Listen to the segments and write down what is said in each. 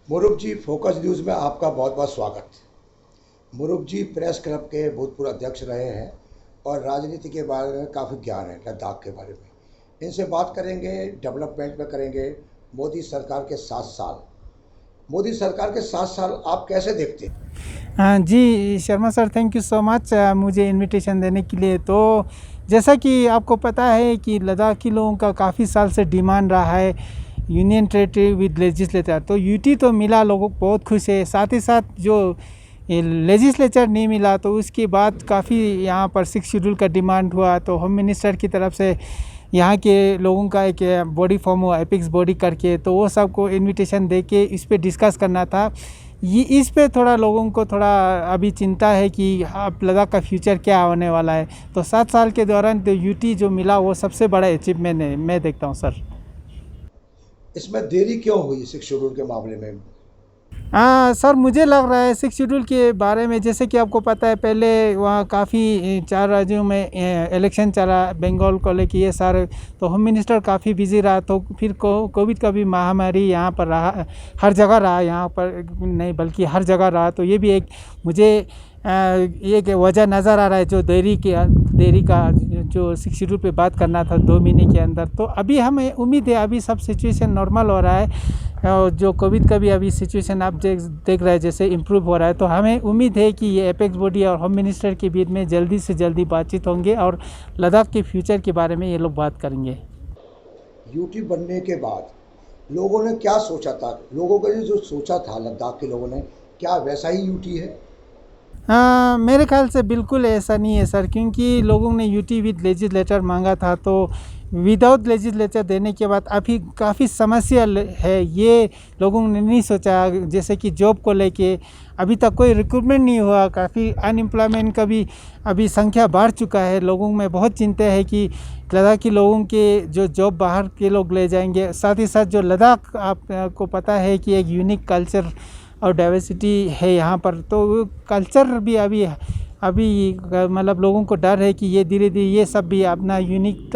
मुरुक जी, focus news में आपका बहुत बहुत स्वागत। मुरुक जी प्रेस क्लब के भूतपूर्व अध्यक्ष रहे हैं और राजनीति के बारे में काफ़ी ज्ञान है, लद्दाख के बारे में। इनसे बात करेंगे, डेवलपमेंट में करेंगे। मोदी सरकार के 7 साल, मोदी सरकार के 7 साल आप कैसे देखते हैं? हाँ जी Sharma sir, thank you so much मुझे इनविटेशन देने के लिए। तो जैसा कि आपको पता है कि लद्दाखी लोगों का काफ़ी साल से डिमांड रहा है यूनियन टेरिटरी विद लेजिस्लेचर। तो यूटी तो मिला, लोगों को बहुत खुश है। साथ ही साथ जो लेजिस्लेचर नहीं मिला तो उसके बाद काफ़ी यहाँ पर 6 शेड्यूल का डिमांड हुआ। तो होम मिनिस्टर की तरफ से यहाँ के लोगों का एक बॉडी फॉर्म हुआ एपिक्स बॉडी करके, तो वो सबको इनविटेशन दे के इस पर डिस्कस करना था। ये इस पे थोड़ा लोगों को थोड़ा अभी चिंता है कि अब लद्दाख का फ्यूचर क्या होने वाला है। तो 7 साल के दौरान तो यूटी जो मिला वो सबसे बड़ा अचीवमेंट है, मैं देखता हूँ सर। इसमें देरी क्यों हुई 6 शेड्यूल के मामले में? हाँ सर, मुझे लग रहा है 6 शेड्यूल के बारे में, जैसे कि आपको पता है पहले वहाँ काफ़ी 4 राज्यों में इलेक्शन चला बंगाल को लेके ये सारे। तो होम मिनिस्टर काफ़ी बिजी रहा। तो फिर कोविड का भी महामारी यहाँ पर रहा, हर जगह रहा, यहाँ पर नहीं बल्कि हर जगह रहा। तो ये भी एक मुझे एक वजह नज़र आ रहा है जो देरी का जो 6 शेड्यूल पे बात करना था 2 महीने के अंदर। तो अभी हमें उम्मीद है अभी सब सिचुएशन नॉर्मल हो रहा है और जो कोविड का भी अभी सिचुएशन आप देख रहे हैं जैसे इम्प्रूव हो रहा है। तो हमें उम्मीद है कि ये एपेक्स बॉडी और होम मिनिस्टर के बीच में जल्दी से जल्दी बातचीत होंगे और लद्दाख के फ्यूचर के बारे में ये लोग बात करेंगे। यूटी बनने के बाद लोगों ने क्या सोचा था? लोगों ने जो सोचा था लद्दाख के लोगों ने, क्या वैसा ही यूटी है? हाँ, मेरे ख्याल से बिल्कुल ऐसा नहीं है सर, क्योंकि लोगों ने यूटी विद लेजिस्लेचर मांगा था। तो विदाउट लेजिस्लेचर देने के बाद अभी काफ़ी समस्या है, ये लोगों ने नहीं सोचा। जैसे कि जॉब को लेके अभी तक कोई रिक्रूटमेंट नहीं हुआ, काफ़ी अनएम्प्लॉयमेंट का भी अभी संख्या बढ़ चुका है। लोगों में बहुत चिंता है कि लद्दाखी लोगों के जो जॉब बाहर के लोग ले जाएंगे। साथ ही साथ जो लद्दाख आपको पता है कि एक यूनिक कल्चर और डाइवर्सिटी है यहाँ पर। तो कल्चर भी अभी मतलब लोगों को डर है कि ये धीरे धीरे ये सब भी अपना यूनिक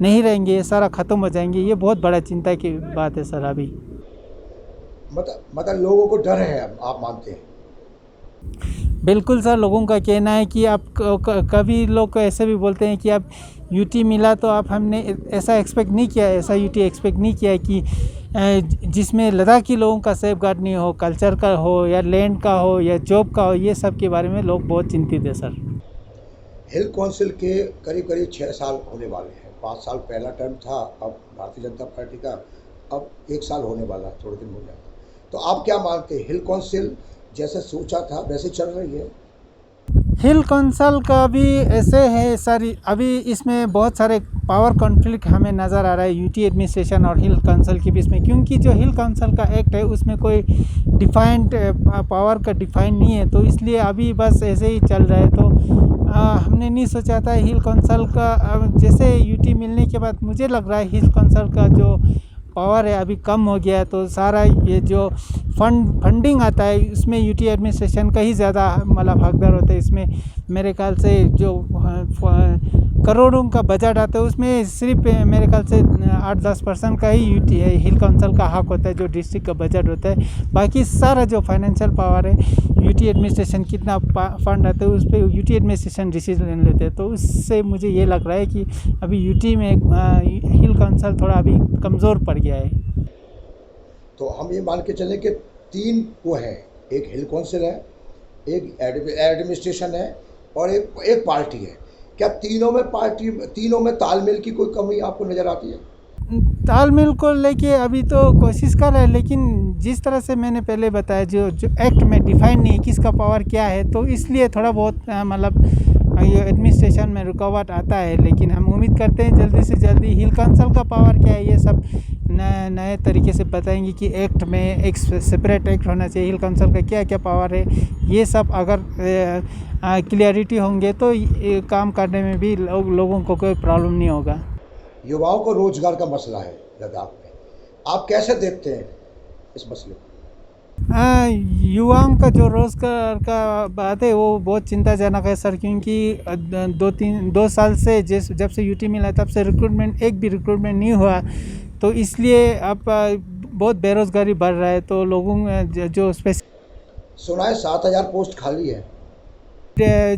नहीं रहेंगे, ये सारा ख़त्म हो जाएंगे। ये बहुत बड़ा चिंता की बात है सर अभी। मतलब लोगों को डर है, आप मानते हैं? बिल्कुल सर, लोगों का कहना है कि आप कभी लोग ऐसे भी बोलते हैं कि आप यूटी मिला तो आप हमने ऐसा एक्सपेक्ट नहीं किया, ऐसा यूटी एक्सपेक्ट नहीं किया कि जिसमें लद्दाखी लोगों का सेफ गार्ड नहीं हो, कल्चर का हो या लैंड का हो या जॉब का हो। ये सब के बारे में लोग बहुत चिंतित है सर। हिल काउंसिल के करीब करीब 6 साल होने वाले हैं। 5 साल पहला टर्म था, अब भारतीय जनता पार्टी का अब 1 साल होने वाला है, थोड़े दिन हो जाएगा। तो आप क्या मानते हैं, हिल काउंसिल जैसे सोचा था वैसे चल रही है? हिल काउंसिल का भी ऐसे है सर, अभी इसमें बहुत सारे पावर कॉन्फ्लिक्ट हमें नज़र आ रहा है यूटी एडमिनिस्ट्रेशन और हिल काउंसिल के बीच में। क्योंकि जो हिल काउंसिल का एक्ट है उसमें कोई डिफाइंड पावर का डिफाइन नहीं है, तो इसलिए अभी बस ऐसे ही चल रहा है। तो हमने नहीं सोचा था हिल काउंसिल का जैसे यूटी मिलने के बाद मुझे लग रहा है हिल काउंसिल का जो पावर है अभी कम हो गया है। तो सारा ये जो फंडिंग आता है उसमें यूटी एडमिनिस्ट्रेशन का ही ज़्यादा मतलब हकदार होता है। इसमें मेरे ख्याल से जो करोड़ों का बजट आता है उसमें सिर्फ मेरे ख्याल से 8-10% का ही यूटी है हिल काउंसिल का हक होता है, जो डिस्ट्रिक्ट का बजट होता है। बाकी सारा जो फाइनेंशियल पावर है यूटी एडमिनिस्ट्रेशन कितना फंड आता है उस पर यूटी एडमिनिस्ट्रेशन डिसीजन लेते हैं। तो उससे मुझे ये लग रहा है कि अभी यूटी में हिल काउंसिल थोड़ा अभी कमज़ोर पड़ गया है। तो हम ये मान के चलें कि 3 वो हैं, एक हिल काउंसिल है, एक एडमिनिस्ट्रेशन है और एक पार्टी है। क्या तीनों में तालमेल की कोई कमी आपको नज़र आती है? तालमेल को लेके अभी तो कोशिश कर रहे हैं, लेकिन जिस तरह से मैंने पहले बताया जो एक्ट में डिफाइन नहीं है किसका पावर क्या है, तो इसलिए थोड़ा बहुत मतलब ये एडमिनिस्ट्रेशन में रुकावट आता है। लेकिन हम उम्मीद करते हैं जल्दी से जल्दी हिल काउंसिल का पावर क्या है ये सब नए तरीके से बताएंगे कि एक्ट में एक सेपरेट एक्ट होना चाहिए, हिल काउंसिल का क्या क्या पावर है। ये सब अगर क्लियरिटी होंगे तो काम करने में भी लोगों को कोई प्रॉब्लम नहीं होगा। युवाओं को रोजगार का मसला है लद्दाख में, आप कैसे देखते हैं इस मसले को? युवाओं का जो रोज़गार का बात है वो बहुत चिंताजनक है सर, क्योंकि 2 साल से जब से यूटी मिला तब से एक भी रिक्रूटमेंट नहीं हुआ। तो इसलिए अब बहुत बेरोज़गारी बढ़ रहा है, तो लोगों जो सुना है 7,000 पोस्ट खाली है।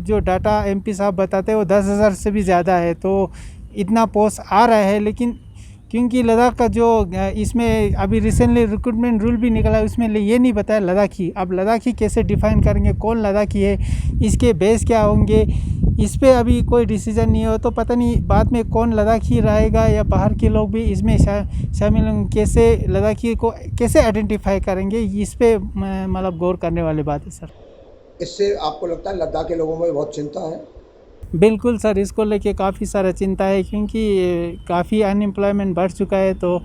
जो डाटा एमपी साहब बताते हैं वो 10,000 से भी ज़्यादा है, तो इतना पोस्ट आ रहा है। लेकिन क्योंकि लद्दाख का जो इसमें अभी रिसेंटली रिक्रूटमेंट रूल भी निकला है, उसमें ये नहीं बताया लद्दाखी। अब लद्दाखी कैसे डिफ़ाइन करेंगे, कौन लद्दाखी है, इसके बेस क्या होंगे, इस पे अभी कोई डिसीजन नहीं हो। तो पता नहीं बाद में कौन लद्दाखी रहेगा या बाहर के लोग भी इसमें शामिल होंगे, कैसे लद्दाखी को कैसे आइडेंटिफाई करेंगे, इस पे मतलब गौर करने वाली बात है सर। इससे आपको लगता है लद्दाख के लोगों में बहुत चिंता है? बिल्कुल सर, इसको लेके काफ़ी सारा चिंता है, क्योंकि काफ़ी अनएम्प्लॉयमेंट बढ़ चुका है। तो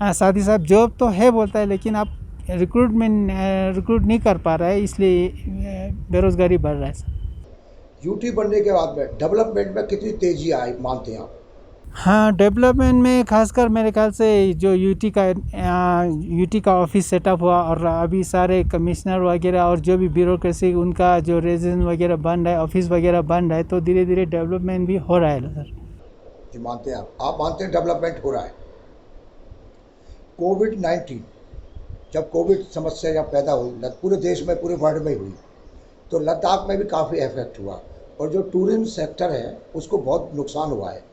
साथ ही साथ जॉब तो है बोलता है, लेकिन आप रिक्रूट नहीं कर पा रहा है, इसलिए बेरोज़गारी बढ़ रहा है सर। यूटी बनने के बाद में डेवलपमेंट में कितनी तेज़ी आई मानते हैं आप? हाँ, डेवलपमेंट में खासकर मेरे ख्याल से जो यूटी का ऑफिस सेटअप हुआ, और अभी सारे कमिश्नर वगैरह और जो भी ब्यूरोक्रेसी उनका जो रेजिडेंस वगैरह बन रहा है, ऑफिस वगैरह बन रहा है, तो धीरे धीरे डेवलपमेंट भी हो रहा है सर। जी मानते हैं आप मानते हैं डेवलपमेंट हो रहा है। कोविड-19 जब कोविड समस्या जब पैदा हुई, पूरे देश में पूरे वर्ल्ड में हुई, तो लद्दाख में भी काफ़ी इफेक्ट हुआ, और जो टूरिज्म सेक्टर है उसको बहुत नुकसान हुआ है।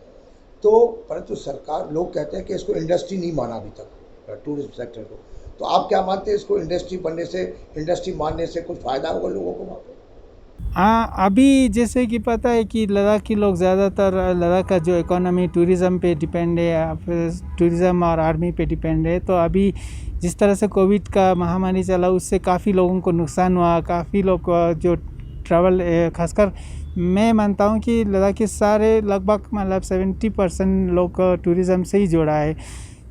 तो परंतु सरकार, लोग कहते हैं कि इसको इंडस्ट्री नहीं माना अभी तक टूरिज्म सेक्टर को, तो आप क्या मानते हैं, इसको इंडस्ट्री मानने से कुछ फ़ायदा होगा लोगों को वहाँ पे? हाँ, अभी जैसे कि पता है कि लद्दाख के लोग ज़्यादातर, लद्दाख का जो इकोनॉमी टूरिज़्म पे डिपेंड है, या फिर टूरिज़्म और आर्मी पे डिपेंड है। तो अभी जिस तरह से कोविड का महामारी चला, उससे काफ़ी लोगों को नुकसान हुआ। काफ़ी लोग जो ट्रैवल, खासकर मैं मानता हूँ कि लद्दाख के सारे लगभग मतलब 70% लोग टूरिज़्म से ही जुड़ा है,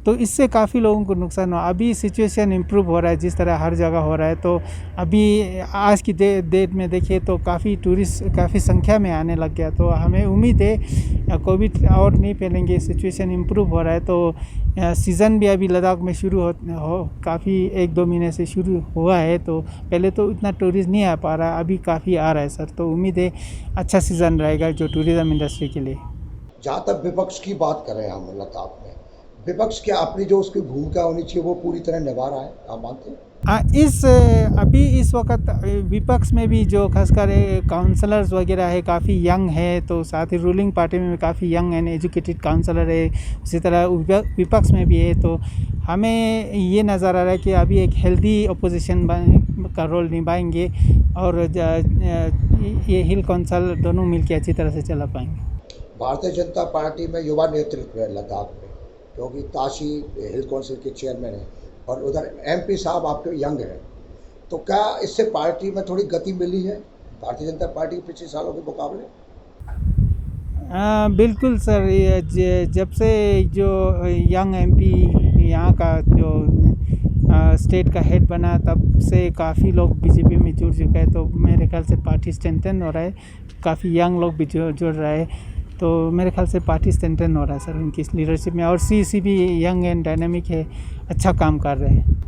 तो इससे काफ़ी लोगों को नुकसान हुआ। अभी सिचुएशन इम्प्रूव हो रहा है, जिस तरह हर जगह हो रहा है। तो अभी आज की डेट में देखिए तो काफ़ी टूरिस्ट काफ़ी संख्या में आने लग गया। तो हमें उम्मीद है कोविड और नहीं फैलेंगे, सिचुएशन इम्प्रूव हो रहा है। तो सीज़न भी अभी लद्दाख में शुरू हो काफ़ी 1-2 महीने से शुरू हुआ है। तो पहले तो इतना टूरिस्ट नहीं आ पा रहा, अभी काफ़ी आ रहा है सर। तो उम्मीद है अच्छा सीज़न रहेगा जो टूरिज़म इंडस्ट्री के लिए। जहाँ तक विपक्ष की बात करें हम लद्दाख में, विपक्ष क्या अपनी जो उसकी भूमिका होनी चाहिए वो पूरी तरह निभा रहा है, आप मानते हैं? अभी इस वक्त विपक्ष में भी जो खासकर काउंसलर्स वगैरह है काफ़ी यंग है, तो साथ ही रूलिंग पार्टी में भी काफ़ी यंग एंड एजुकेटेड काउंसलर है, उसी तरह विपक्ष में भी है। तो हमें ये नज़र आ रहा है कि अभी एक हेल्दी अपोजिशन का रोल निभाएंगे, और ये हिल काउंसिल दोनों मिलकर अच्छी तरह से चला पाएंगे। भारतीय जनता पार्टी में युवा नेतृत्व है लद्दाख में, क्योंकि ताशी हिल काउंसिल के चेयरमैन हैं, और उधर एमपी साहब आपके यंग हैं, तो क्या इससे पार्टी में थोड़ी गति मिली है भारतीय जनता पार्टी के पिछले सालों के मुकाबले? बिल्कुल सर, जब से जो यंग एमपी यहाँ का जो स्टेट का हेड बना, तब से काफ़ी लोग बीजेपी में जुड़ चुके हैं। तो मेरे ख्याल से पार्टी स्ट्रेंथन हो रहा है, काफ़ी यंग लोग भी जुड़ रहे हैं। तो मेरे ख्याल से पार्टी स्ट्रेंथन हो रहा है सर उनकी लीडरशिप में, और सीईसी भी यंग एंड डायनामिक है, अच्छा काम कर रहे हैं।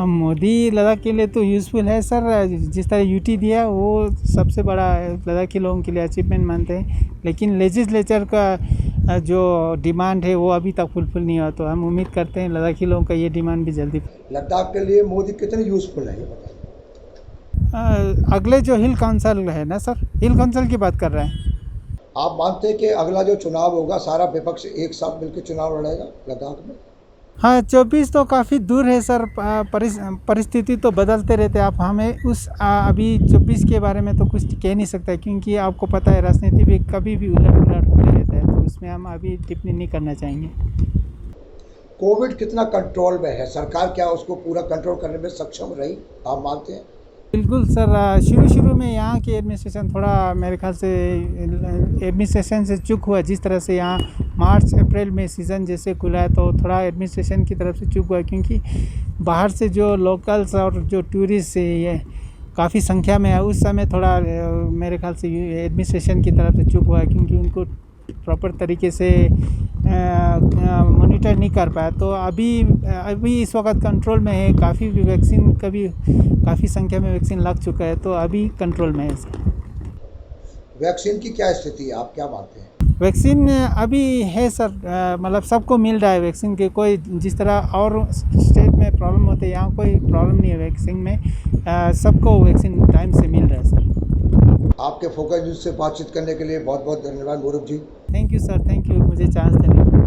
मोदी लद्दाख के लिए तो यूज़फुल है सर, जिस तरह यूटी दिया वो सबसे बड़ा लद्दाख के लोगों के लिए अचीवमेंट मानते हैं। लेकिन लेजिस्लेचर का जो डिमांड है वो अभी तक फुलफिल नहीं हुआ, तो हम उम्मीद करते हैं लद्दाखी लोगों का ये डिमांड भी जल्दी। लद्दाख के लिए मोदी कितने यूज़फुल है ये बताइए? अगले जो हिल काउंसिल है ना सर, हिल काउंसिल की बात कर रहे हैं। आप मानते हैं कि अगला जो चुनाव होगा सारा विपक्ष एक साथ मिलकर चुनाव लड़ेगा लद्दाख में? हाँ, 24 तो काफ़ी दूर है सर, परिस्थिति तो बदलते रहते हैं। आप हमें अभी 24 के बारे में तो कुछ कह नहीं सकता, क्योंकि आपको पता है राजनीति भी कभी भी उलट पुलट होते रहता है, तो उसमें हम अभी टिप्पणी नहीं करना चाहेंगे। कोविड कितना कंट्रोल में है, सरकार क्या उसको पूरा कंट्रोल करने में सक्षम रही, आप मानते हैं? बिल्कुल सर, शुरू में यहाँ की एडमिनिस्ट्रेशन थोड़ा मेरे ख्याल से एडमिनिस्ट्रेशन से चूक हुआ। जिस तरह से यहाँ मार्च अप्रैल में सीज़न जैसे खुला है, तो थोड़ा एडमिनिस्ट्रेशन की तरफ से चूक हुआ, क्योंकि बाहर से जो लोकल्स और जो टूरिस्ट ये काफ़ी संख्या में है, उस समय थोड़ा मेरे ख्याल से एडमिनिस्ट्रेशन की तरफ से चूक हुआ है, क्योंकि उनको प्रॉपर तरीके से मॉनिटर नहीं कर पाया। तो अभी इस वक्त कंट्रोल में है, काफ़ी संख्या में वैक्सीन लग चुका है, तो अभी कंट्रोल में है सर। वैक्सीन की क्या स्थिति है, आप क्या मानते हैं? वैक्सीन अभी है सर, मतलब सबको मिल रहा है वैक्सीन के, कोई जिस तरह और स्टेट में में प्रॉब्लम होते हैं, यहाँ कोई प्रॉब्लम नहीं है वैक्सीन में। सबको वैक्सीन टाइम से मिल रहा है सर। आपके फोकस न्यूज़ से बातचीत करने के लिए बहुत बहुत धन्यवाद Muruk ji. Thank you sir, thank you मुझे चांस देने के लिए।